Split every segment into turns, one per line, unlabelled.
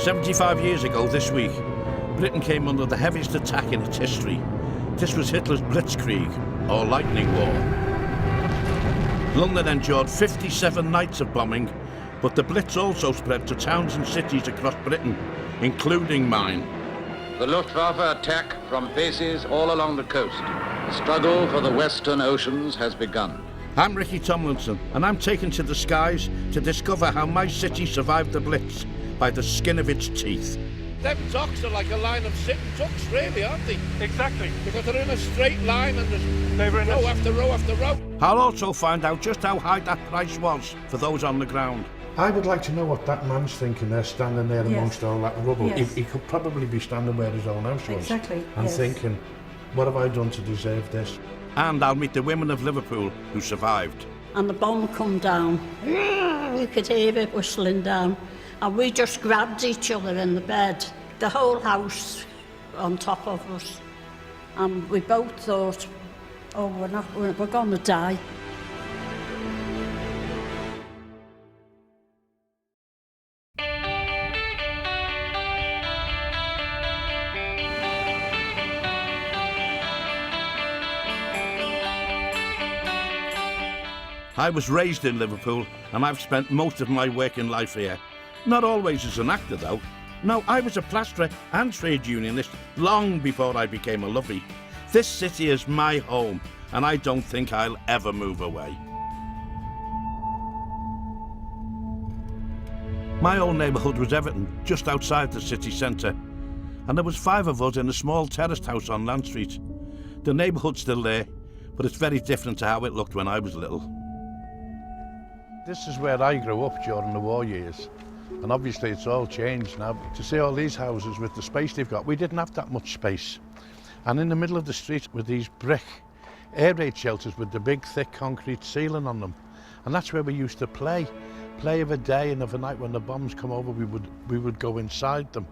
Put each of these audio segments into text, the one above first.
75 years ago this week, Britain came under the heaviest attack in its history. This was Hitler's Blitzkrieg, or Lightning War. London endured 57 nights of bombing, but the Blitz also spread to towns and cities across Britain, including mine.
The Luftwaffe attack from bases all along the coast. The struggle for the Western Oceans has begun.
I'm Ricky Tomlinson, and I'm taken to the skies to discover how my city survived the Blitz by the skin of its teeth. Them docks are like a line of sitting ducks, really, aren't they?
Exactly.
Because they're in a straight line and there's row after row after row. I'll also find out just how high that price was for those on the ground.
I would like to know what that man's thinking there, standing there amongst all that rubble.
Yes.
He could probably be standing where his own house was.
Exactly,
And
yes.
thinking, what have I done to deserve this?
And I'll meet the women of Liverpool who survived.
And the bomb come down. You could hear it whistling down. And we just grabbed each other in the bed. The whole house on top of us. And we both thought, oh, we're going to die.
I was raised in Liverpool, and I've spent most of my working life here. Not always as an actor, though. No, I was a plasterer and trade unionist long before I became a lovey. This city is my home, and I don't think I'll ever move away. My old neighbourhood was Everton, just outside the city centre, and there was 5 of us in a small terraced house on Land Street. The neighbourhood's still there, but it's very different to how it looked when I was little.
This is where I grew up during the war years. And obviously it's all changed now. To see all these houses with the space they've got, we didn't have that much space. And in the middle of the street were these brick air raid shelters with the big thick concrete ceiling on them. And that's where we used to play of a day, and of a night when the bombs come over we would go inside them.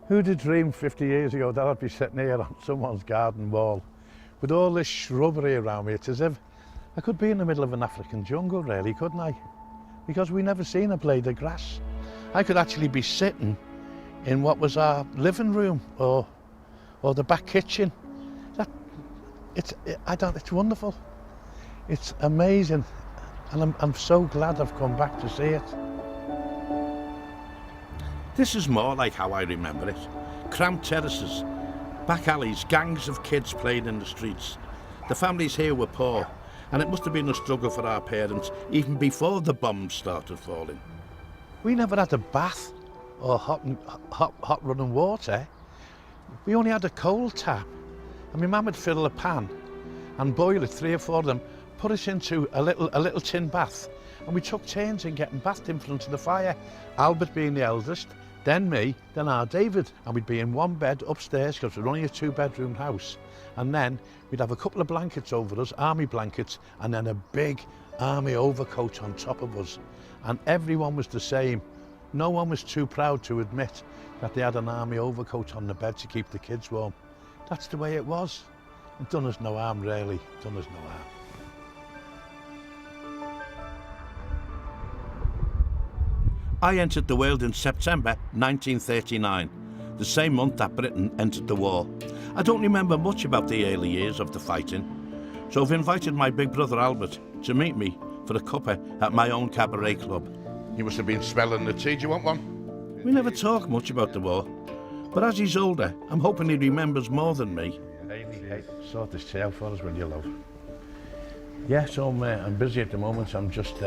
Who'd have dreamed 50 years ago that I'd be sitting here on someone's garden wall with all this shrubbery around me? It's as if I could be in the middle of an African jungle, really, couldn't I? Because we never seen a blade of grass. I could actually be sitting in what was our living room or the back kitchen. It's wonderful. It's amazing, and I'm so glad I've come back to see it.
This is more like how I remember it. Cramped terraces, back alleys, gangs of kids playing in the streets. The families here were poor, and it must have been a struggle for our parents even before the bombs started falling.
We never had a bath or hot running water. We only had a cold tap, and my mum would fill a pan and boil it, 3 or 4 of them, put us into a little tin bath, and we took turns in getting bathed in front of the fire. Albert being the eldest, then me, then our David, and we'd be in one bed upstairs because we're only a 2-bedroom house, and then we'd have a couple of blankets over us, army blankets, and then a big army overcoat on top of us, and everyone was the same. No one was too proud to admit that they had an army overcoat on the bed to keep the kids warm. That's the way it was. It done us no harm, really. Done us no harm.
I entered the world in September 1939, the same month that Britain entered the war. I don't remember much about the early years of the fighting, so I've invited my big brother Albert to meet me for a cuppa at my own cabaret club.
You must have been smelling the tea. Do you want one?
We never talk much about the war, but as he's older, I'm hoping he remembers more than me.
Hey, sort this tea out for us, will you, love? Yeah, so I'm busy at the moment. I'm just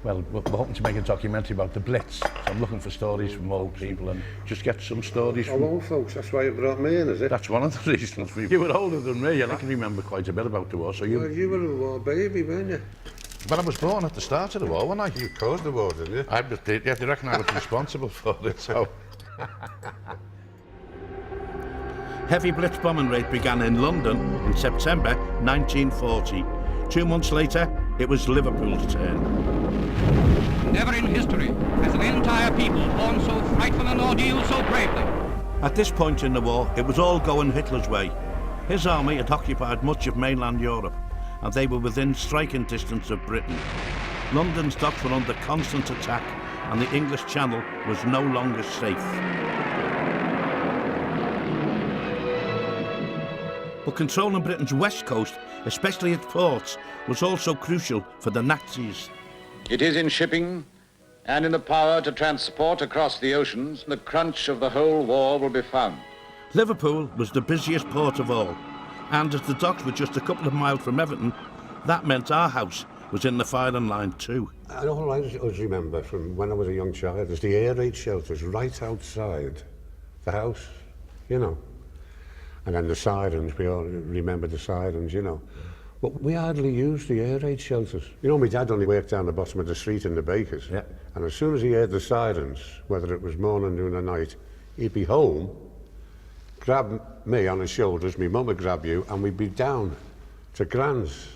well, we're hoping to make a documentary about the Blitz. So I'm looking for stories from old people and just get some stories from...
old folks, that's why you brought me in, is it?
That's one of the reasons. You were older than me, and I can remember quite a bit about the war, so you...
Well, you were a war baby, weren't you?
But I was born at the start of the war, wasn't I?
You caused the war, didn't you?
Yeah, they reckon I was responsible for it, so...
Heavy Blitz bombing raid began in London in September 1940. 2 months later, it was Liverpool's turn.
Never in history has an entire people borne so frightful an ordeal so bravely.
At this point in the war, it was all going Hitler's way. His army had occupied much of mainland Europe, and they were within striking distance of Britain. London's docks were under constant attack, and the English Channel was no longer safe. But controlling Britain's west coast, especially its ports, was also crucial for the Nazis.
It is in shipping and in the power to transport across the oceans the crunch of the whole war will be found.
Liverpool was the busiest port of all, and as the docks were just a couple of miles from Everton, that meant our house was in the firing line too.
And all I always remember from when I was a young child is the air raid shelters right outside the house, you know. And then the sirens, we all remember the sirens, you know. But we hardly used the air raid shelters. You know, my dad only worked down the bottom of the street in the bakers.
Yeah.
And as soon as he heard the sirens, whether it was morning, noon or night, he'd be home, grab me on his shoulders, my mum would grab you, and we'd be down to Gran's,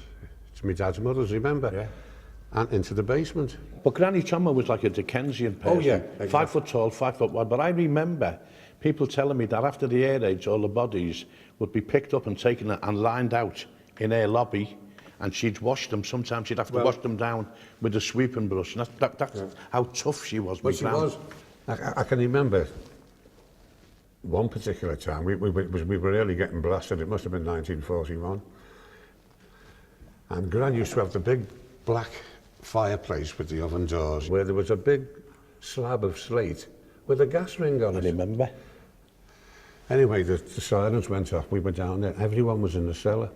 to my dad's mother's, remember?
Yeah.
And into the basement.
But Granny Chummer was like a Dickensian person.
Oh, yeah, exactly.
5 foot tall, 5 foot wide. But I remember people telling me that after the air raids, all the bodies would be picked up and taken and lined out in her lobby, and she'd wash them. Sometimes she'd have to wash them down with a sweeping brush. And that's how tough she was.
Well, she was. I can remember one particular time, we were really getting blasted. It must have been 1941. And Gran used to have the big black fireplace with the oven doors, where there was a big slab of slate with a gas ring on it.
I remember.
Anyway, the sirens went off. We were down there. Everyone was in the cellar.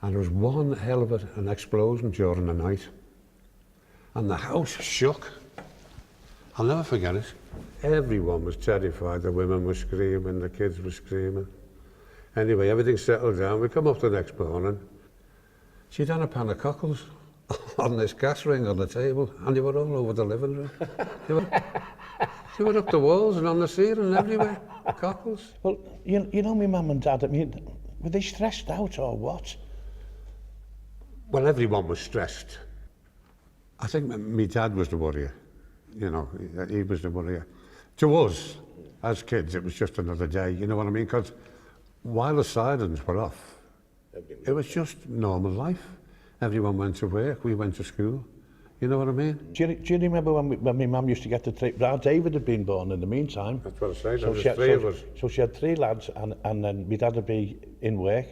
And there was one hell of an explosion during the night. And the house shook. I'll never forget it. Everyone was terrified. The women were screaming, the kids were screaming. Anyway, everything settled down. We come up the next morning. She'd had a pan of cockles on this gas ring on the table, and they were all over the living room. They were up the walls and on the ceiling and everywhere. Cockles.
Well, you know my mum and dad, I mean, were they stressed out or what?
Well, everyone was stressed. I think my dad was the worrier. You know, he was the worrier. To us, as kids, it was just another day, you know what I mean? Because while the sirens were off, it was just normal life. Everyone went to work, we went to school. You know what I mean?
Do you remember when my mum used to get the three... Our David had been born in the meantime.
That's what I say, there was
she had,
three of us.
So she had 3 lads, and then my dad would be in work,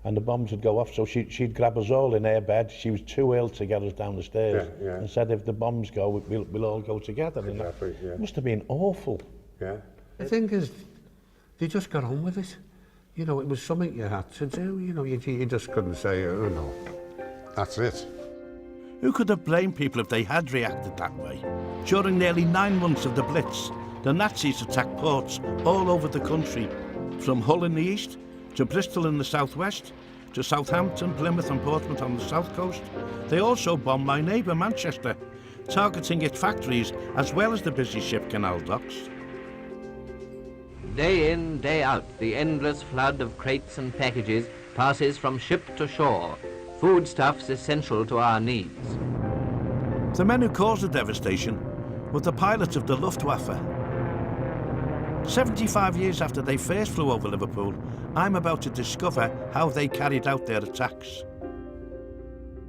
and the bombs would go off, so she'd grab us all in her bed. She was too ill to get us down the stairs, and said, if the bombs go, we'll all go together.
Exactly,
It must have been awful.
Yeah. The thing is, they just got on with it. You know, it was something you had to do. You know, you just couldn't say, oh no, that's it.
Who could have blamed people if they had reacted that way? During nearly 9 months of the Blitz, the Nazis attacked ports all over the country, from Hull in the east, to Bristol in the southwest, to Southampton, Plymouth and Portsmouth on the south coast. They also bombed my neighbour Manchester, targeting its factories as well as the busy ship canal docks.
Day in, day out, the endless flood of crates and packages passes from ship to shore, foodstuffs essential to our needs.
The men who caused the devastation were the pilots of the Luftwaffe. 75 years after they first flew over Liverpool, I'm about to discover how they carried out their attacks.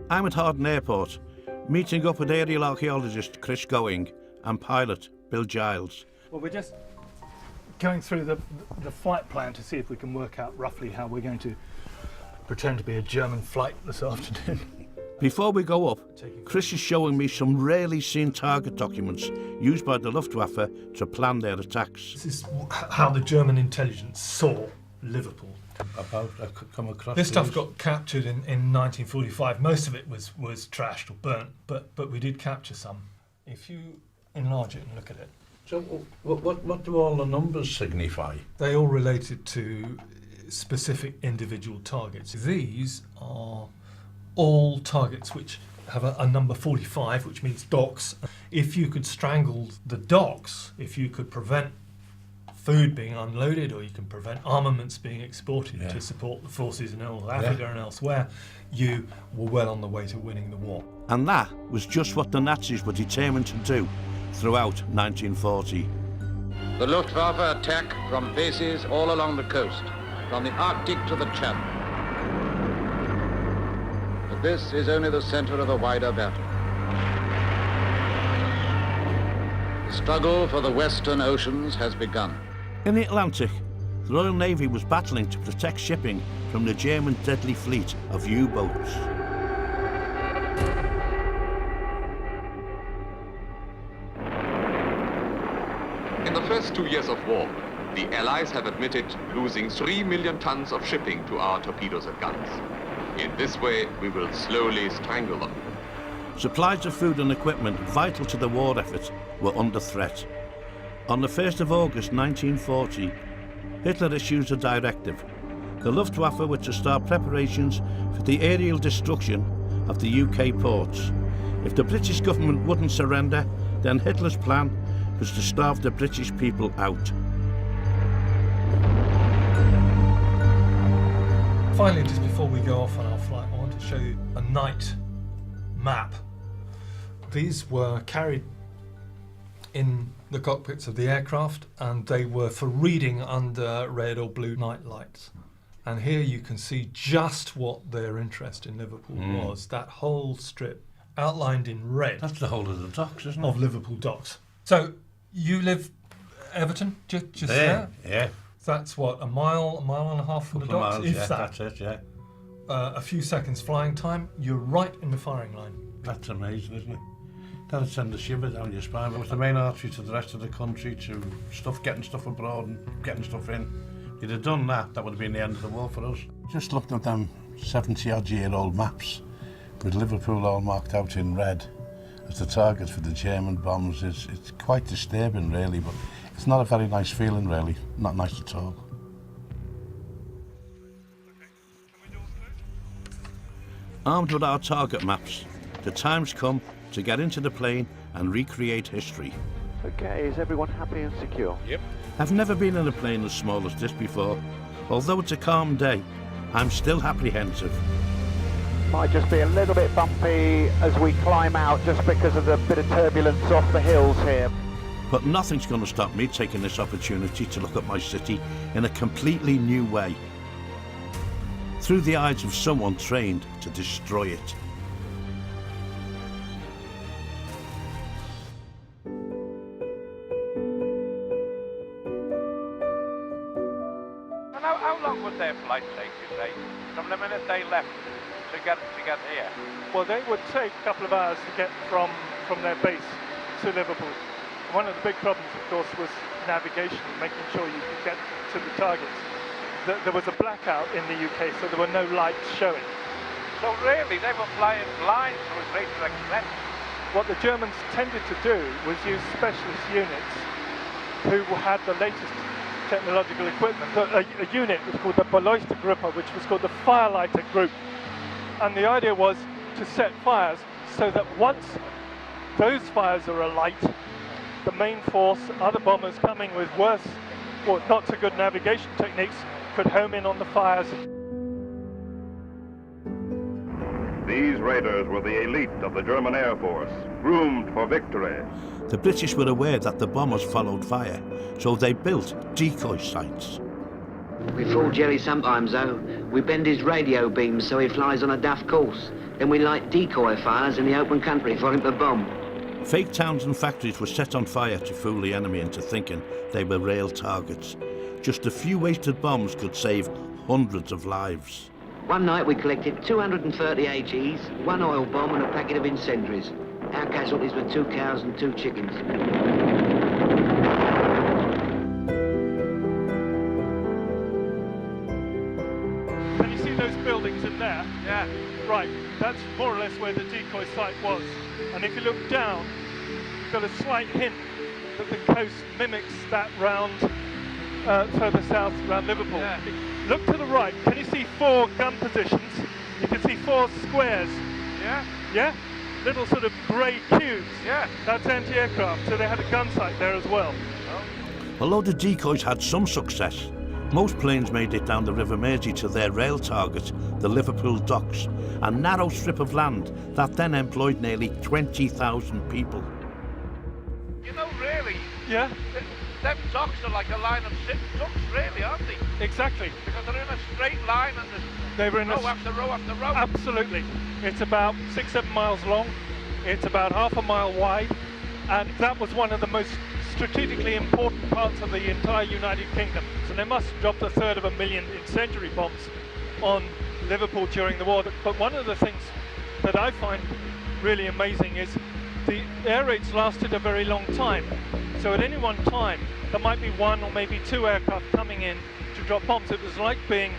I'm at Harden Airport, meeting up with aerial archaeologist Chris Going and pilot Bill Giles.
Well, we're just going through the flight plan to see if we can work out roughly how we're going to pretend to be a German flight this afternoon.
Before we go up, Chris is showing me some rarely seen target documents used by the Luftwaffe to plan their attacks.
This is how the German intelligence saw Liverpool.
Come across
this stuff got captured in 1945. Most of it was trashed or burnt, but we did capture some. If you enlarge it and look at it.
So what do all the numbers signify?
They all related to specific individual targets. These are all targets which have a number 45, which means docks. If you could strangle the docks, if you could prevent food being unloaded, or you can prevent armaments being exported to support the forces in all of Africa and elsewhere, you were well on the way to winning the war.
And that was just what the Nazis were determined to do throughout 1940.
The Luftwaffe attack from bases all along the coast from the Arctic to the Channel. But this is only the center of a wider battle. The struggle for the Western Oceans has begun.
In the Atlantic, the Royal Navy was battling to protect shipping from the German deadly fleet of U-boats.
In the first 2 years of war, the Allies have admitted losing 3 million tons of shipping to our torpedoes and guns. In this way, we will slowly strangle them.
Supplies of food and equipment vital to the war effort were under threat. On the 1st of August 1940, Hitler issues a directive. The Luftwaffe were to start preparations for the aerial destruction of the UK ports. If the British government wouldn't surrender, then Hitler's plan was to starve the British people out.
Finally, just before we go off on our flight, I want to show you a night map. These were carried in the cockpits of the aircraft, and they were for reading under red or blue night lights. And here you can see just what their interest in Liverpool was. That whole strip outlined in red.
That's the whole of the docks, isn't it?
Of Liverpool docks. So you live Everton, just there?
Yeah.
That's what, a mile and a half from the docks?
Miles,
If
yeah,
that.
that's it, yeah.
A few seconds flying time, you're right in the firing line.
That's amazing, isn't it? That'd send a shiver down your spine. It was the main artery to the rest of the country, to getting stuff abroad and getting stuff in. If you'd have done that, that would have been the end of the war for us. Just looking at them 70-odd-year-old maps with Liverpool all marked out in red as the targets for the German bombs, it's quite disturbing, really, but it's not a very nice feeling, really. Not nice at all.
Armed with our target maps, the time's come to get into the plane and recreate history.
Okay, is everyone happy and secure?
Yep.
I've never been in a plane as small as this before. Although it's a calm day, I'm still apprehensive.
Might just be a little bit bumpy as we climb out just because of the bit of turbulence off the hills here.
But nothing's going to stop me taking this opportunity to look at my city in a completely new way, through the eyes of someone trained to destroy it.
How long would their flight take, you say, from the minute they left to get here?
Well, they would take a couple of hours to get from their base to Liverpool. One of the big problems, of course, was navigation, making sure you could get to the targets. There was a blackout in the UK, so there were no lights showing.
So really, they were flying blind to a great extent.
What the Germans tended to do was use specialist units who had the latest technological equipment. A unit was called the Beleuchtergruppe, which was called the Firelighter Group. And the idea was to set fires so that once those fires are alight, the main force, other bombers coming with worse or not so good navigation techniques, could home in on the fires.
These raiders were the elite of the German Air Force, groomed for victory.
The British were aware that the bombers followed fire, so they built decoy sites.
We fool Jerry sometimes, though. We bend his radio beams so he flies on a daft course. Then we light decoy fires in the open country for him to bomb.
Fake towns and factories were set on fire to fool the enemy into thinking they were real targets. Just a few wasted bombs could save hundreds of lives.
One night we collected 230 HEs, one oil bomb and a packet of incendiaries. Our casualties were 2 cows and 2 chickens.
Can you see those buildings in there?
Yeah.
Right, that's more or less where the decoy site was. And if you look down, you've got a slight hint that the coast mimics that round further south around Liverpool.
Yeah.
Look to the right. Can you see 4 gun positions? You can see 4 squares.
Yeah?
Yeah? Little sort of grey cubes.
Yeah.
That's anti-aircraft, so they had a gun site there as well.
Although the decoys had some success, most planes made it down the River Mersey to their rail target, the Liverpool docks, a narrow strip of land that then employed nearly 20,000 people.
You know, really,
Yeah?
them docks are like a line of six ducks, really, aren't they?
Exactly.
Because they're in a straight line and
They were in
row after row after row.
Absolutely. It's about 6-7 miles long. It's about half a mile wide, and that was one of the most strategically important parts of the entire United Kingdom. So they must have dropped 1/3 incendiary bombs on Liverpool during the war. But one of the things that I find really amazing is the air raids lasted a very long time. So at any one time, there might be 1 or maybe 2 aircraft coming in to drop bombs. It was like being,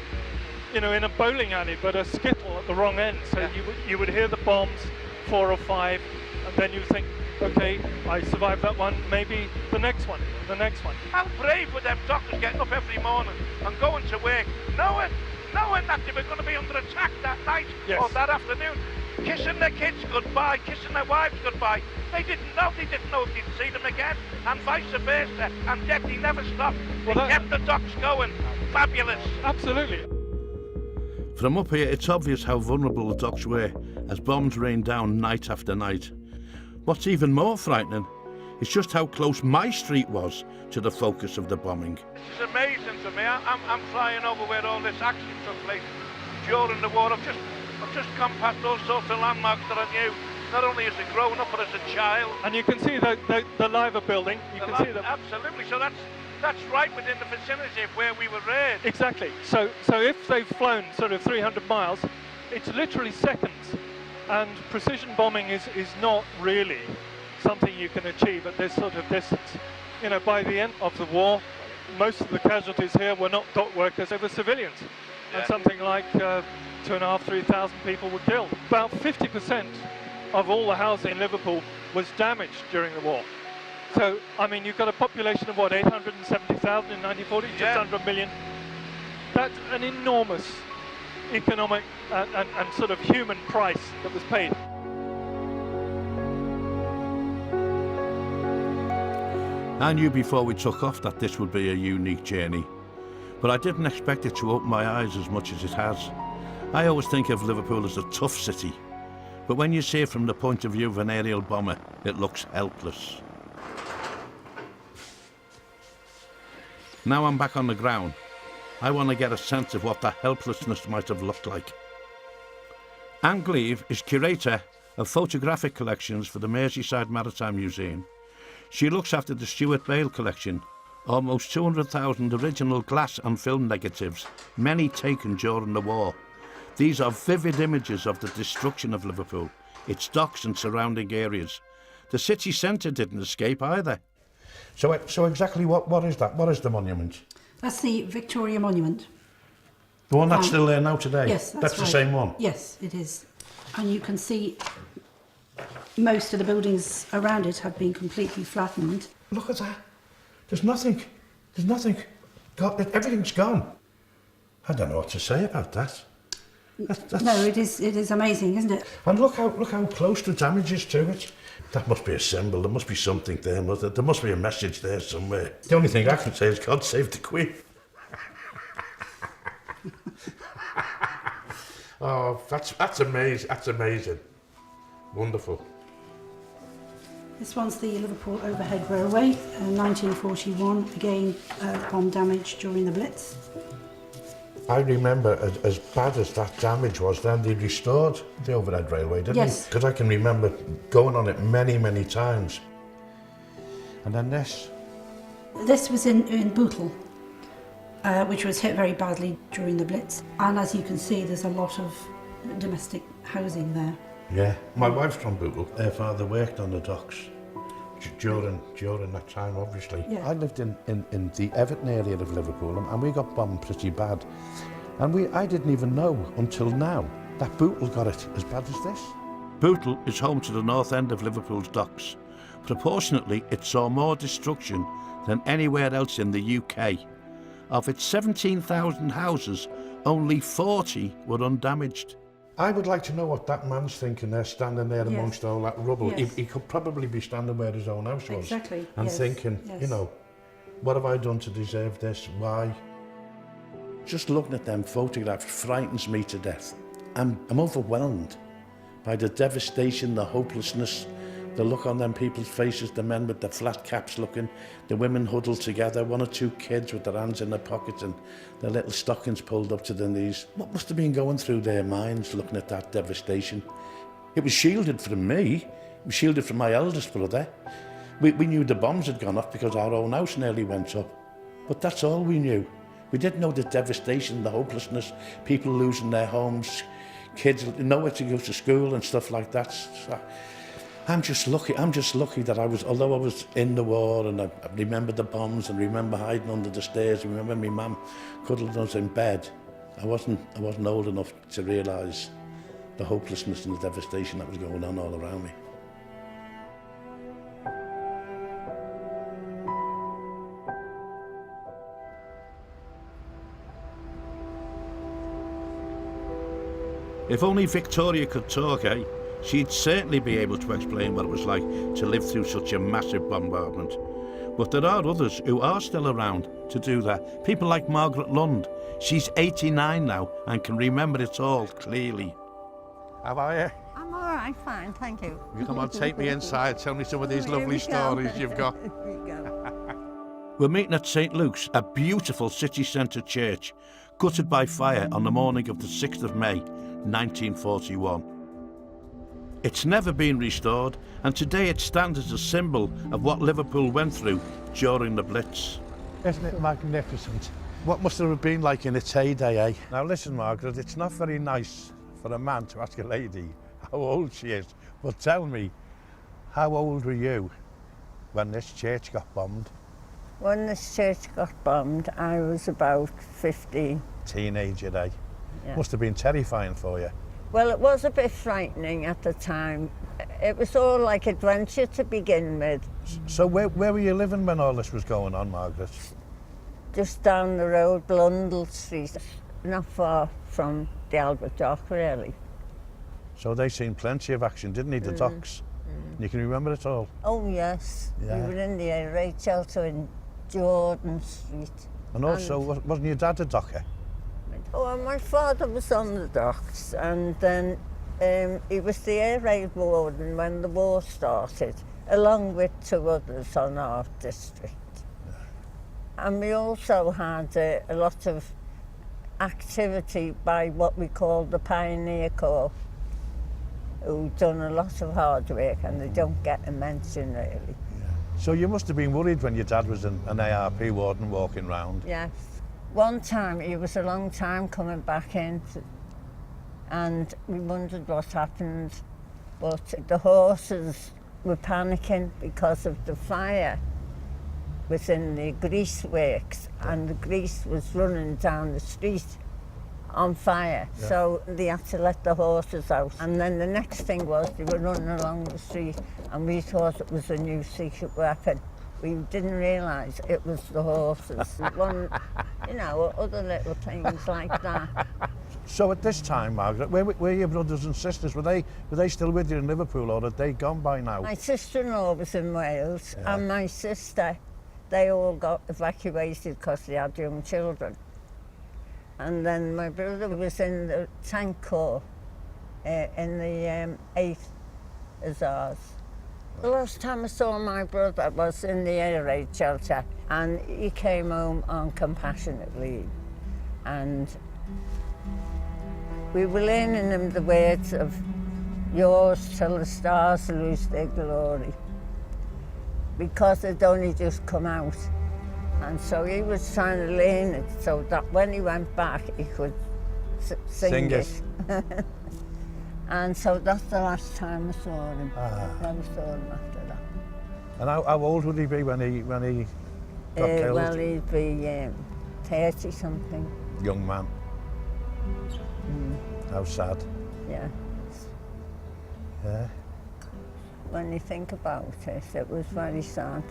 you know, in a bowling alley, but a skittle at the wrong end. So you would hear the bombs, 4 or 5, and then you think, okay, I survived that one, maybe the next one, the next one.
How brave were them doctors getting up every morning and going to work, knowing that they were going to be under attack that night or that afternoon, kissing their kids goodbye, kissing their wives goodbye. They didn't know if they'd see them again, and vice versa, and yet they never stopped. They kept the docks going. Fabulous.
Absolutely.
From up here, it's obvious how vulnerable the docks were as bombs rained down night after night. What's even more frightening is just how close my street was to the focus of the bombing. This is amazing to me. I'm flying over where all this action took place during the war. I've just come past all sorts of landmarks that I knew, not only as a grown-up but as a child.
And you can see the Liver building. You can see that.
Absolutely. So that's right within the vicinity of where we were raided.
Exactly. So if they've flown sort of 300 miles, it's literally seconds. And precision bombing is not really something you can achieve at this sort of distance. You know, by the end of the war, most of the casualties here were not dock workers, they were civilians. And something like 2,500 to 3,000 people were killed. About 50% of all the housing in Liverpool was damaged during the war. So, I mean, you've got a population of, what, 870,000 in 1940, just under 1 million. That's an enormous economic and sort of human price that was paid.
I knew before we took off that this would be a unique journey, but I didn't expect it to open my eyes as much as it has. I always think of Liverpool as a tough city, but when you see it from the point of view of an aerial bomber, it looks helpless. Now I'm back on the ground. I want to get a sense of what that helplessness might have looked like. Anne Gleave is curator of photographic collections for the Merseyside Maritime Museum. She looks after the Stuart Bale collection, almost 200,000 original glass and film negatives, many taken during the war. These are vivid images of the destruction of Liverpool, its docks and surrounding areas. The city centre didn't escape either.
So exactly what is that? What is the monument?
That's the Victoria Monument.
The one that's still there now today?
Yes, that's
the
right.
same one?
Yes, it is. And you can see most of the buildings around it have been completely flattened.
Look at that. There's nothing. Everything's gone. I don't know what to say about that.
No, it is amazing, isn't it?
And look how close the damage is to it. That must be a symbol. There must be something there. There must be a message there somewhere. The only thing I can say is God save the Queen. Oh, that's amazing. That's amazing. Wonderful.
This one's the Liverpool Overhead Railway, 1941. Again, bomb damage during the Blitz.
I remember as bad as that damage was then, they restored the overhead railway, didn't they?
Yes.
Because I can remember going on it many, many times. And then this.
This was in Bootle, which was hit very badly during the Blitz. And as you can see, there's a lot of domestic housing there.
Yeah, my wife's from Bootle. Her father worked on the docks during that time, obviously.
Yeah.
I lived in the Everton area of Liverpool, and we got bombed pretty bad. And I didn't even know until now that Bootle got it as bad as this.
Bootle is home to the north end of Liverpool's docks. Proportionately, it saw more destruction than anywhere else in the UK. Of its 17,000 houses, only 40 were undamaged.
I would like to know what that man's thinking there, standing there amongst all that rubble.
Yes.
He could probably be standing where his own house was.
Exactly.
And thinking, you know, what have I done to deserve this? Why?
Just looking at them photographs frightens me to death. I'm overwhelmed by the devastation, the hopelessness,
The look on them people's faces, the men with the flat caps looking, the women huddled together, 1 or 2 kids with their hands in their pockets and their little stockings pulled up to their knees. What must have been going through their minds looking at that devastation? It was shielded from me. It was shielded from my eldest brother. We knew the bombs had gone off because our own house nearly went up. But that's all we knew. We didn't know the devastation, the hopelessness, people losing their homes, kids nowhere to go to school and stuff like that. So I'm just lucky that although I was in the war and I remember the bombs and remember hiding under the stairs, remember my mum cuddling us in bed, I wasn't old enough to realise the hopelessness and the devastation that was going on all around me.
If only Victoria could talk, eh? She'd certainly be able to explain what it was like to live through such a massive bombardment. But there are others who are still around to do that. People like Margaret Lund. She's 89 now and can remember it all clearly.
How are you?
I'm all right, fine, thank you.
You come on, take me inside, tell me some of these lovely stories you've got.
Here we go.
We're meeting at St Luke's, a beautiful city centre church, gutted by fire on the morning of the 6th of May, 1941. It's never been restored, and today it stands as a symbol of what Liverpool went through during the Blitz.
Isn't it magnificent? What must it have been like in its heyday, eh? Now listen, Margaret, it's not very nice for a man to ask a lady how old she is, but tell me, how old were you when this church got bombed?
When this church got bombed, I was about 15.
Teenager, eh?
Yeah.
Must have been terrifying for you.
Well, it was a bit frightening at the time. It was all like adventure to begin with.
So where were you living when all this was going on, Margaret?
Just down the road, Blundell Street, not far from the Albert Dock, really.
So they seen plenty of action, didn't they, the docks? You can remember it all?
Oh, yes.
Yeah.
We were in the air raid shelter in Jordan Street.
And also, wasn't your dad a docker?
Oh, and my father was on the docks, and then he was the air raid warden when the war started, along with 2 others on our district. Yeah. And we also had a lot of activity by what we call the Pioneer Corps, who've done a lot of hard work, and they don't get a mention, really.
Yeah. So you must have been worried when your dad was an ARP warden walking round.
Yes. One time, he was a long time coming back in, and we wondered what happened, but the horses were panicking because of the fire within the grease works, and the grease was running down the street on fire. Yeah. So they had to let the horses out. And then the next thing was they were running along the street, and we thought it was a new secret weapon. We didn't realise it was the horses. One, you know, other little things like that.
So at this time, Margaret, where were your brothers and sisters? Were they still with you in Liverpool, or had they gone by now?
My sister-in-law was in Wales,
yeah.
And my sister, they all got evacuated because they had young children. And then my brother was in the tank corps, in the 8th Hussars. The last time I saw my brother was in the air raid shelter, and he came home on compassionate leave. And we were learning him the words of yours till the stars lose their glory, because it'd only just come out. And so he was trying to learn it so that when he went back, he could sing it. And so that's the last time I saw him. Never saw him after that.
And how old would he be when he got killed?
Well, he'd be 30 something.
Young man. How sad.
Yeah.
Yeah.
When you think about it, it was very sad.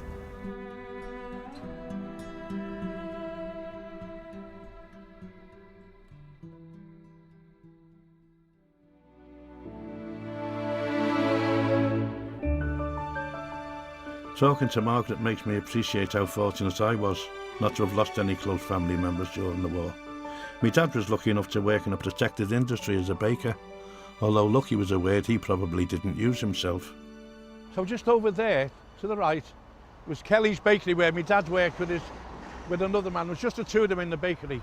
Talking to Margaret makes me appreciate how fortunate I was not to have lost any close family members during the war. My dad was lucky enough to work in a protected industry as a baker, although lucky was a word he probably didn't use himself.
So just over there, to the right, was Kelly's bakery where my dad worked with another man. It was just the two of them in the bakery.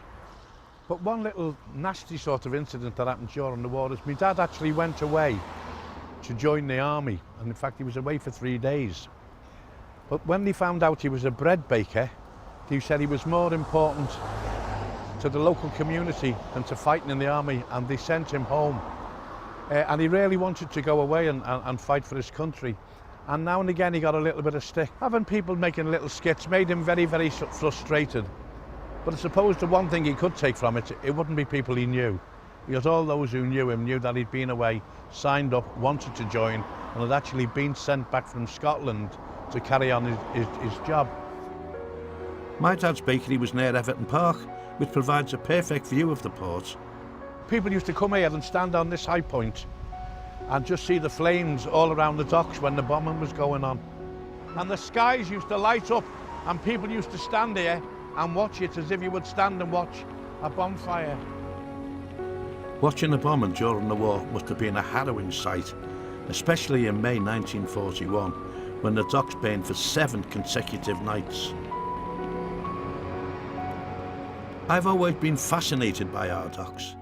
But one little nasty sort of incident that happened during the war is my dad actually went away to join the army. And in fact, he was away for 3 days. But when they found out he was a bread baker, he said he was more important to the local community than to fighting in the army, and they sent him home. And he really wanted to go away and fight for his country. And now and again he got a little bit of stick. Having people making little skits made him very, very frustrated. But I suppose the one thing he could take from it, it wouldn't be people he knew. Because all those who knew him knew that he'd been away, signed up, wanted to join, and had actually been sent back from Scotland to carry on his job.
My dad's bakery was near Everton Park, which provides a perfect view of the port.
People used to come here and stand on this high point and just see the flames all around the docks when the bombing was going on. And the skies used to light up and people used to stand here and watch it as if you would stand and watch a bonfire.
Watching the bombing during the war must have been a harrowing sight, especially in May 1941, when the docks burned for 7 consecutive nights. I've always been fascinated by our docks,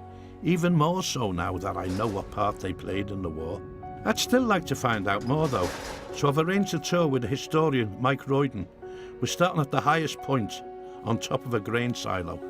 even more so now that I know what part they played in the war. I'd still like to find out more though, so I've arranged a tour with the historian Mike Royden. We're starting at the highest point, on top of a grain silo.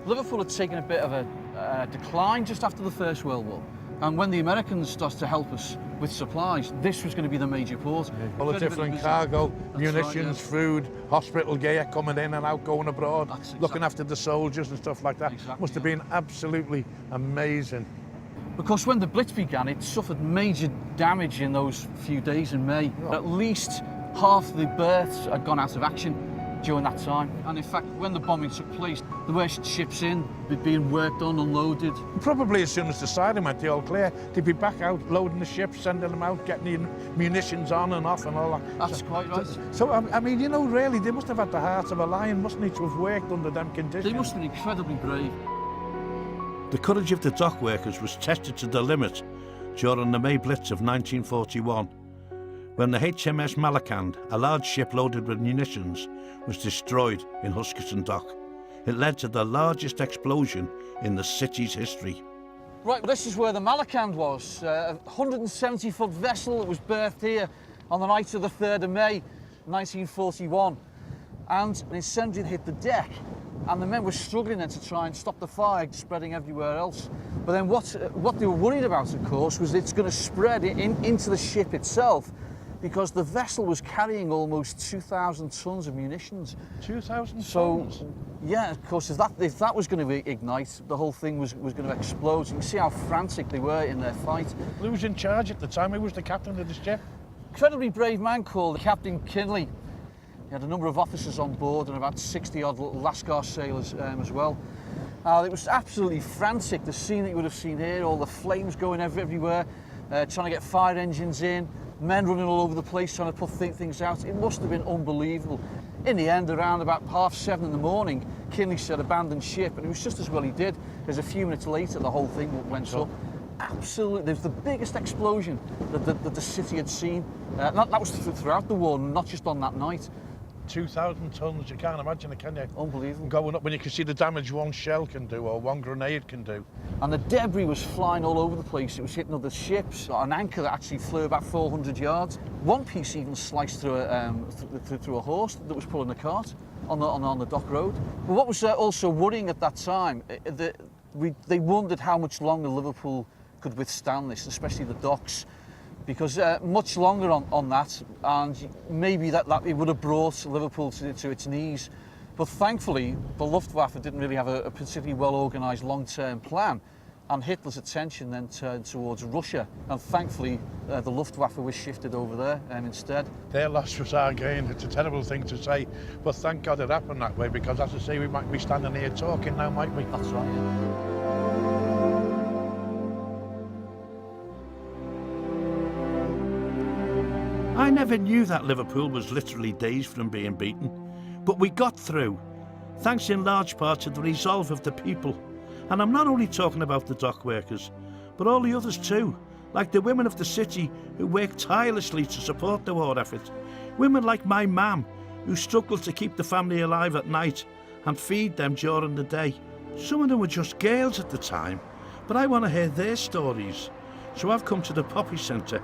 Liverpool had taken a bit of a decline just after the First World War, and when the Americans started to help us with supplies, this was going to be the major port.
All the different cargo, munitions, food, hospital gear coming in and out, going abroad, looking after the soldiers and stuff like that. Must have been absolutely amazing.
Because when the Blitz began, it suffered major damage in those few days in May. At least half the berths had gone out of action during that time. And in fact, when the bombing took place, there were ships in, they'd being worked on, unloaded.
Probably as soon as the siren went the all clear, they'd be back out loading the ships, sending them out, getting the munitions on and off and all that.
That's quite right.
So, I mean, you know, really, they must have had the heart of a lion, mustn't they, to have worked under them conditions?
They must have been incredibly brave.
The courage of the dock workers was tested to the limit during the May Blitz of 1941, when the HMS Malakand, a large ship loaded with munitions, was destroyed in Huskisson Dock. It led to the largest explosion in the city's history.
Right, well, this is where the Malakand was, a 170-foot vessel that was berthed here on the night of the 3rd of May, 1941. And an incendiary hit the deck, and the men were struggling then to try and stop the fire spreading everywhere else. But then what they were worried about, of course, was it's going to spread into the ship itself, because the vessel was carrying almost 2,000 tons of munitions.
2,000 tons?
So, yeah, of course, if that was going to ignite, the whole thing was going to explode. So you can see how frantic they were in their fight.
Who was in charge at the time? Who was the captain of the ship?
Incredibly brave man called Captain Kinley. He had a number of officers on board and about 60-odd Lascar sailors as well. It was absolutely frantic, the scene that you would have seen here, all the flames going everywhere, trying to get fire engines in, men running all over the place trying to put things out. It must have been unbelievable. In the end, around about 7:30 in the morning, Kinley said abandon ship, and it was just as well he did, because a few minutes later the whole thing went up. Absolutely, it was the biggest explosion that the city had seen. That was throughout the war, not just on that night.
2,000 tons, you can't imagine it, can you?
Unbelievable.
Going up when you can see the damage one shell can do or one grenade can do.
And the debris was flying all over the place. It was hitting other ships. An anchor that actually flew about 400 yards. One piece even sliced through a horse that was pulling a cart on the dock road. But what was also worrying at that time, they wondered how much longer Liverpool could withstand this, especially the docks. Because much longer on that, and maybe that it would have brought Liverpool to its knees. But thankfully, the Luftwaffe didn't really have a particularly well-organised long-term plan, and Hitler's attention then turned towards Russia, and thankfully the Luftwaffe was shifted over there instead.
Their loss was our gain. It's a terrible thing to say, but thank God it happened that way, because as I say, we might be standing here talking now, might we?
That's right, yeah.
I never knew that Liverpool was literally days from being beaten, but we got through, thanks in large part to the resolve of the people. And I'm not only talking about the dock workers, but all the others too, like the women of the city who worked tirelessly to support the war effort. Women like my mum, who struggled to keep the family alive at night and feed them during the day. Some of them were just girls at the time, but I want to hear their stories. So I've come to the Poppy Centre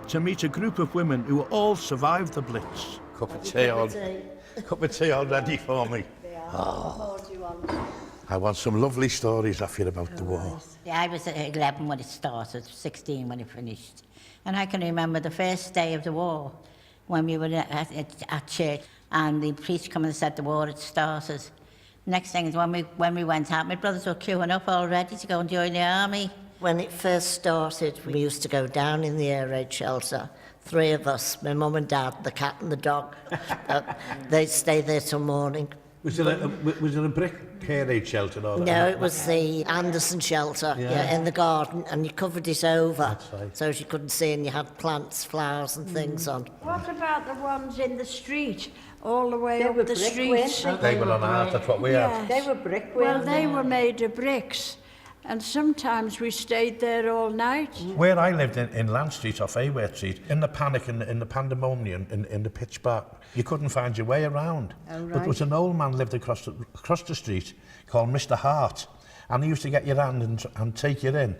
to meet a group of women who all survived the Blitz.
Cup of tea all ready for me.
Oh. What do you want?
I want some lovely stories off you about the war.
Yeah, I was 11 when it started, 16 when it finished. And I can remember the first day of the war when we were at church and the priest come and said the war had started. Next thing is when we went out, my brothers were queuing up all ready to go and join the army.
When it first started, we used to go down in the air raid shelter. 3 of us, my mum and dad, the cat and the dog. They'd stay there till morning.
Was it a brick air raid shelter? Or
no, it was the Anderson shelter in the garden, and you covered it over so she couldn't see, and you had plants, flowers and things on.
What about the ones in the street, all the way up the street?
They were on ours, that's what we had.
They were brick. Well, they were made of bricks, and sometimes we stayed there all night.
Where I lived in Land Street off Ayway Street, in the panic, in the pandemonium, in the pitch dark, you couldn't find your way around.
Oh, right.
But there was an old man lived across the street called Mr. Hart, and he used to get your hand and take you in.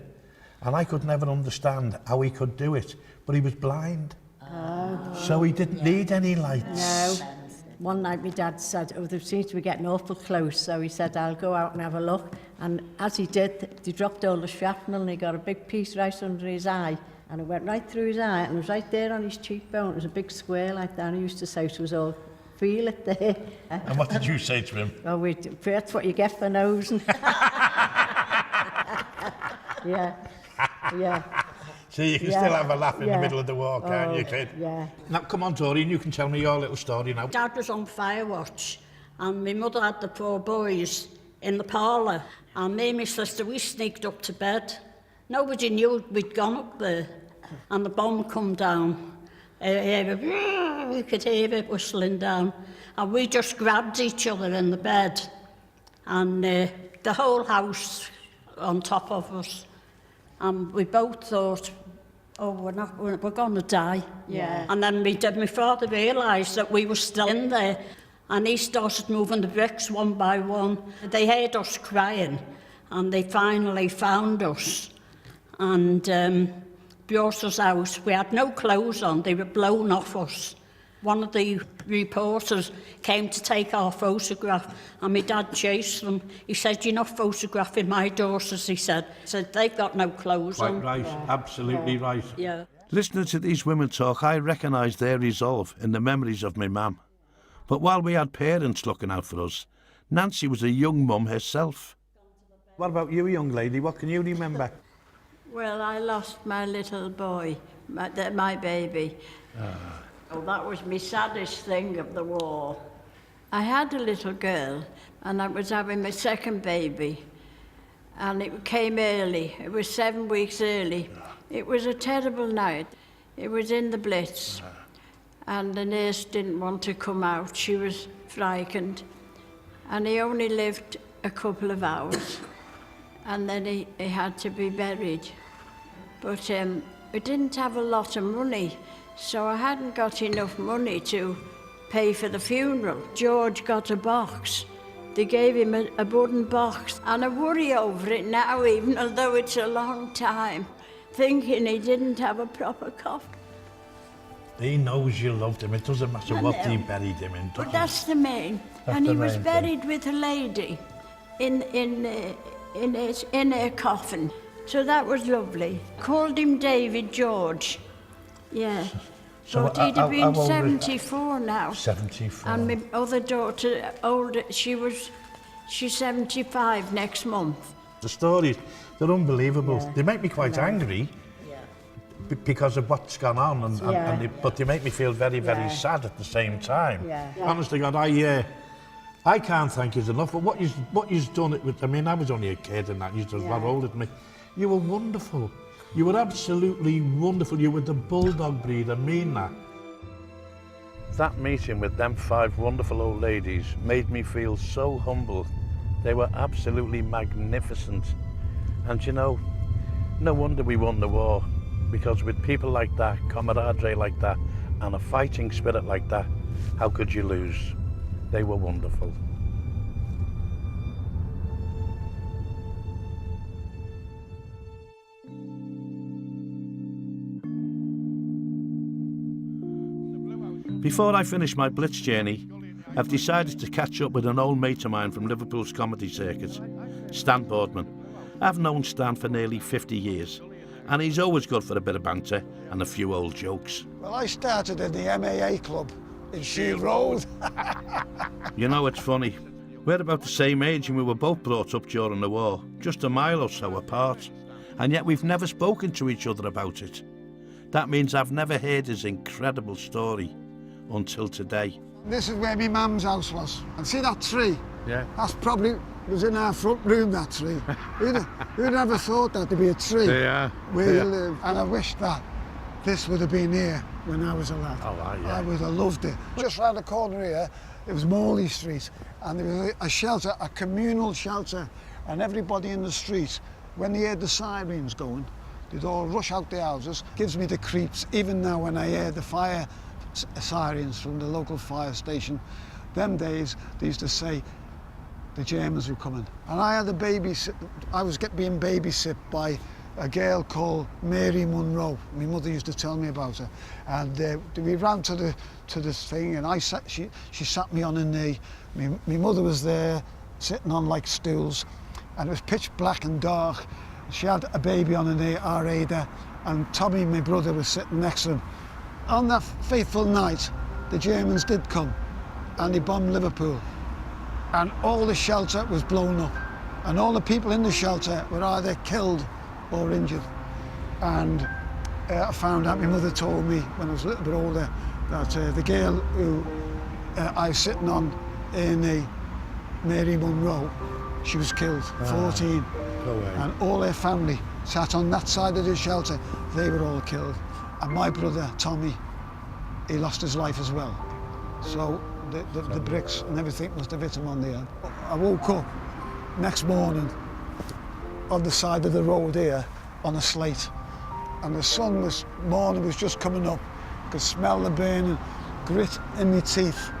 And I could never understand how he could do it, but he was blind. So he didn't need any lights.
No. One night my dad said, oh, they seem to be getting awful close, so he said, I'll go out and have a look. And as he did, they dropped all the shrapnel and he got a big piece right under his eye. And it went right through his eye and it was right there on his cheekbone. It was a big square like that. And he used to say to us all, feel it there.
And what did you say to him?
Well, that's what you get for nosing. Yeah.
So you can still have a laugh in the middle of the war, can't you, kid?
Yeah.
Now, come on, Doreen, you can tell me your little story now.
Dad was on fire watch, and my mother had the 4 boys in the parlour, and me and my sister, we sneaked up to bed. Nobody knew we'd gone up there, and the bomb come down. We could hear it whistling down, and we just grabbed each other in the bed, and the whole house on top of us, and we both thought, oh, we're going to die.
Yeah.
And then my father realised that we were still in there, and he started moving the bricks one by one. They heard us crying, and they finally found us and brought us out. We had no clothes on, they were blown off us. One of the reporters came to take our photograph, and my dad chased them. He said, you're not photographing my daughters, he said. They've got no clothes on.
Quite right, absolutely right.
Yeah.
Listening to these women talk, I recognised their resolve in the memories of my mum. But while we had parents looking out for us, Nancy was a young mum herself.
What about you, young lady? What can you remember?
Well, I lost my little boy, my baby. Oh, that was my saddest thing of the war. I had a little girl, and I was having my second baby, and it came early. It was 7 weeks early. It was a terrible night. It was in the Blitz, and the nurse didn't want to come out. She was frightened, and he only lived a couple of hours, and then he had to be buried. But we didn't have a lot of money, so I hadn't got enough money to pay for the funeral. George got a box. They gave him a wooden box, and I worry over it now, even although it's a long time, thinking he didn't have a proper coffin.
He knows you loved him. It doesn't matter what you buried him in.
But that's the main. And he was buried with a lady in her coffin. So that was lovely. Called him David George. Yeah.
So
but he'd have been 74 now.
74.
And my other daughter, older, she's 75 next month.
The stories, they're unbelievable. Yeah. They make me quite angry because of what's gone on, but they make me feel very, very sad at the same time.
Yeah.
Honestly, God, I can't thank you enough for what you've done it with. I mean, I was only a kid and that, you just got older than me. You were wonderful. You were absolutely wonderful. You were the bulldog breed, I mean that. That meeting with them 5 wonderful old ladies made me feel so humble. They were absolutely magnificent. And you know, no wonder we won the war. Because with people like that, camaraderie like that, and a fighting spirit like that, how could you lose? They were wonderful.
Before I finish my Blitz journey, I've decided to catch up with an old mate of mine from Liverpool's comedy circuit, Stan Boardman. I've known Stan for nearly 50 years, and he's always good for a bit of banter and a few old jokes.
Well, I started in the MAA club in Shield Road.
You know, it's funny. We're about the same age and we were both brought up during the war, just a mile or so apart, and yet we've never spoken to each other about it. That means I've never heard his incredible story until today.
This is where my mum's house was. And see that tree?
Yeah.
That's probably was in our front room, that tree. Who'd ever thought that there'd be a tree where you live? And I wish that this would have been here when I was a lad.
Oh, yeah.
I would have loved it. Just round the corner here, it was Morley Street, and there was a shelter, a communal shelter, and everybody in the street, when they heard the sirens going, they'd all rush out the houses. Gives me the creeps, even now when I hear the fire sirens from the local fire station. Them days, they used to say the Germans were coming. And I had I was being babysit by a girl called Mary Munro. My mother used to tell me about her. And we ran to the thing, and she sat me on her knee. My mother was there, sitting on like stools, and it was pitch black and dark. She had a baby on her knee, our Ada, and Tommy, my brother, was sitting next to him. On that fateful night, the Germans did come, and they bombed Liverpool. And all the shelter was blown up, and all the people in the shelter were either killed or injured. And I found out, my mother told me when I was a little bit older, that the girl who I was sitting on in a Mary Munro, she was killed, 14. And all her family sat on that side of the shelter. They were all killed. And my brother, Tommy, he lost his life as well. So the bricks and everything must have hit him on the head. I woke up next morning on the side of the road here on a slate. And the morning was just coming up. I could smell the burning grit in my teeth.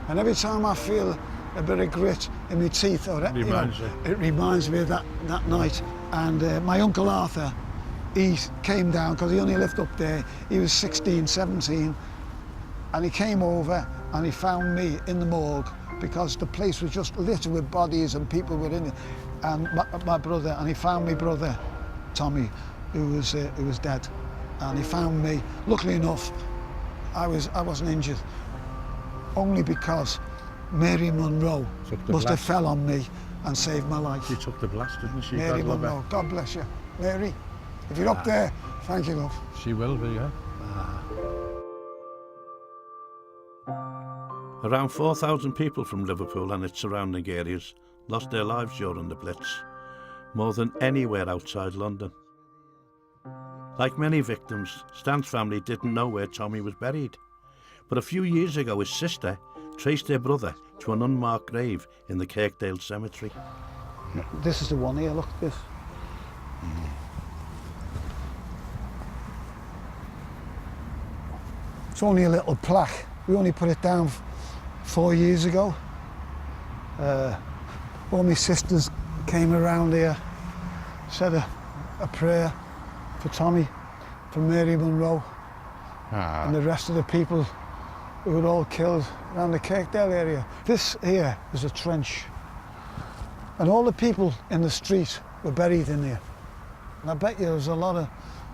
And every time I feel a bit of grit in my teeth, it reminds me of that night. And my Uncle Arthur, he came down, because he only lived up there. He was 16, 17, and he came over and he found me in the morgue, because the place was just littered with bodies and people were in it. And my brother, and he found my brother, Tommy, who was dead. And he found me. Luckily enough, I wasn't injured, only because Mary Munro must have fell on me and saved my life.
She took the blast, didn't she?
Mary Munro, God bless you. Mary, if you're up there, thank you, love.
She will be, yeah.
Around 4,000 people from Liverpool and its surrounding areas lost their lives during the Blitz, more than anywhere outside London. Like many victims, Stan's family didn't know where Tommy was buried, but a few years ago his sister traced their brother to an unmarked grave in the Kirkdale Cemetery.
This is the one here, look at this. It's only a little plaque. We only put it down 4 years ago. All my sisters came around here, said a prayer for Tommy, for Mary Munro, and the rest of the people who were all killed around the Kirkdale area. This here was a trench, and all the people in the street were buried in here. And I bet you there's a lot of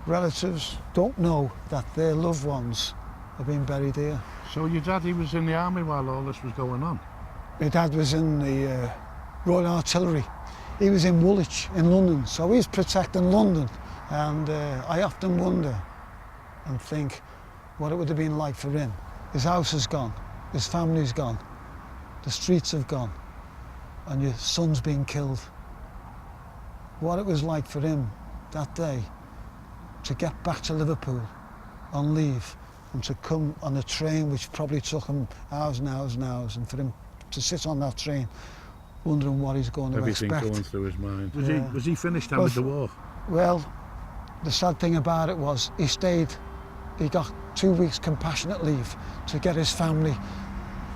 relatives don't know that their loved ones have been buried here.
So your daddy was in the army while all this was going on?
My dad was in the Royal Artillery. He was in Woolwich in London, so he's protecting London. And I often wonder and think what it would have been like for him. His house is gone, his family's gone, the streets have gone, and your son's been killed. What it was like for him that day to get back to Liverpool on leave and to come on a train which probably took him hours and hours and hours, and for him to sit on that train wondering what he's going to expect.
Everything going through his mind. Was he finished with the war?
Well, The sad thing about it was he got 2 weeks compassionate leave to get his family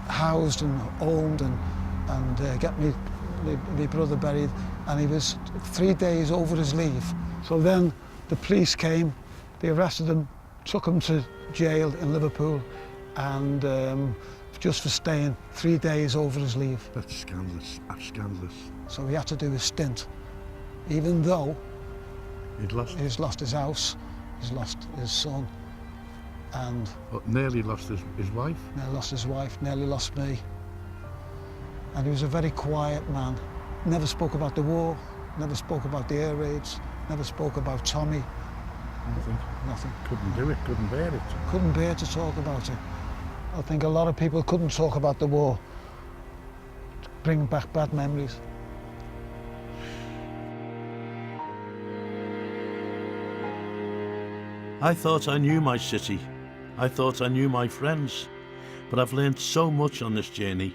housed and owned and get my brother buried, and he was 3 days over his leave. So then the police came, they arrested him, took him to jail in Liverpool, and just for staying 3 days over his leave.
That's scandalous, that's scandalous.
So he had to do his stint, even though
he's
lost his house, he's lost his son, and
nearly lost his wife.
Nearly lost his wife, nearly lost me. And he was a very quiet man. Never spoke about the war, never spoke about the air raids, never spoke about Tommy. Nothing.
Couldn't do it, couldn't bear it.
Couldn't bear to talk about it. I think a lot of people couldn't talk about the war. Bring back bad memories.
I thought I knew my city. I thought I knew my friends. But I've learned so much on this journey,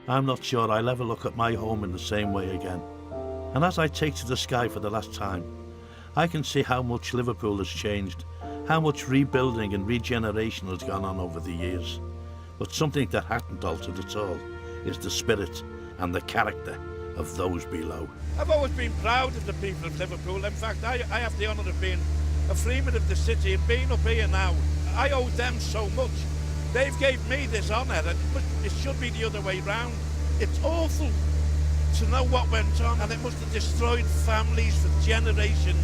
I'm not sure I'll ever look at my home in the same way again. And as I take to the sky for the last time, I can see how much Liverpool has changed, how much rebuilding and regeneration has gone on over the years. But something that hasn't altered at all is the spirit and the character of those below.
I've always been proud of the people of Liverpool. In fact, I have the honour of being a freeman of the city, and being up here now, I owe them so much. They've gave me this honour, and it should be the other way round. It's awful to know what went on, and it must have destroyed families for generations,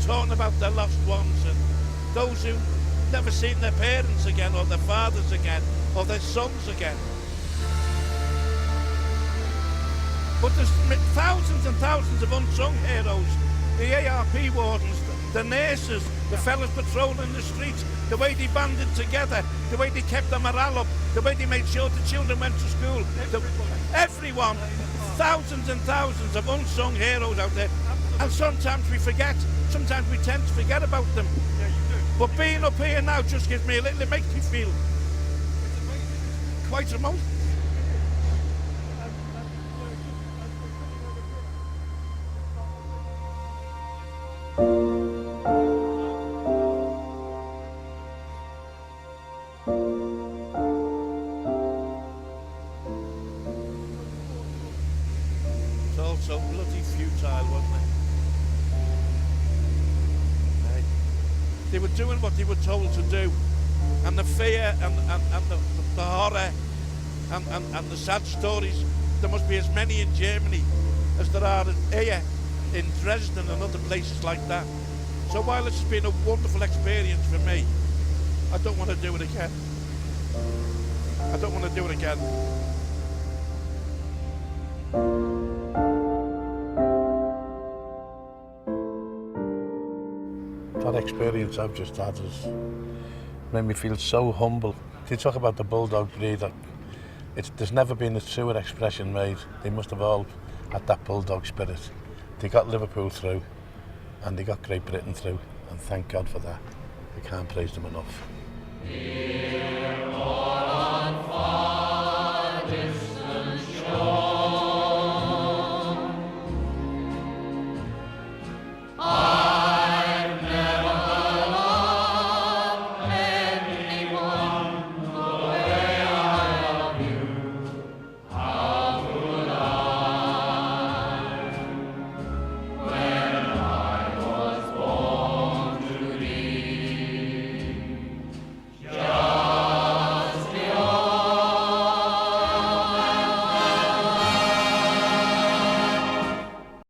talking about their lost ones and those who never seen their parents again, or their fathers again, or their sons again. But there's thousands and thousands of unsung heroes. The ARP wardens, the nurses, the fellas patrolling the streets, the way they banded together, the way they kept the morale up, the way they made sure the children went to school. Everyone, thousands and thousands of unsung heroes out there. And sometimes we forget, sometimes we tend to forget about them. But being up here now just gives me it makes me feel quite emotional. It's all so bloody futile, wasn't it? They were doing what they were told to do, and the fear and the horror and the sad stories, there must be as many in Germany as there are here in Dresden and other places like that. So while it's been a wonderful experience for me, I don't want to do it again. I don't want to do it again.
That experience I've just had has made me feel so humble. They talk about the bulldog breed. There's never been a truer expression made. They must have all had that bulldog spirit. They got Liverpool through, and they got Great Britain through, and thank God for that. We can't praise them enough.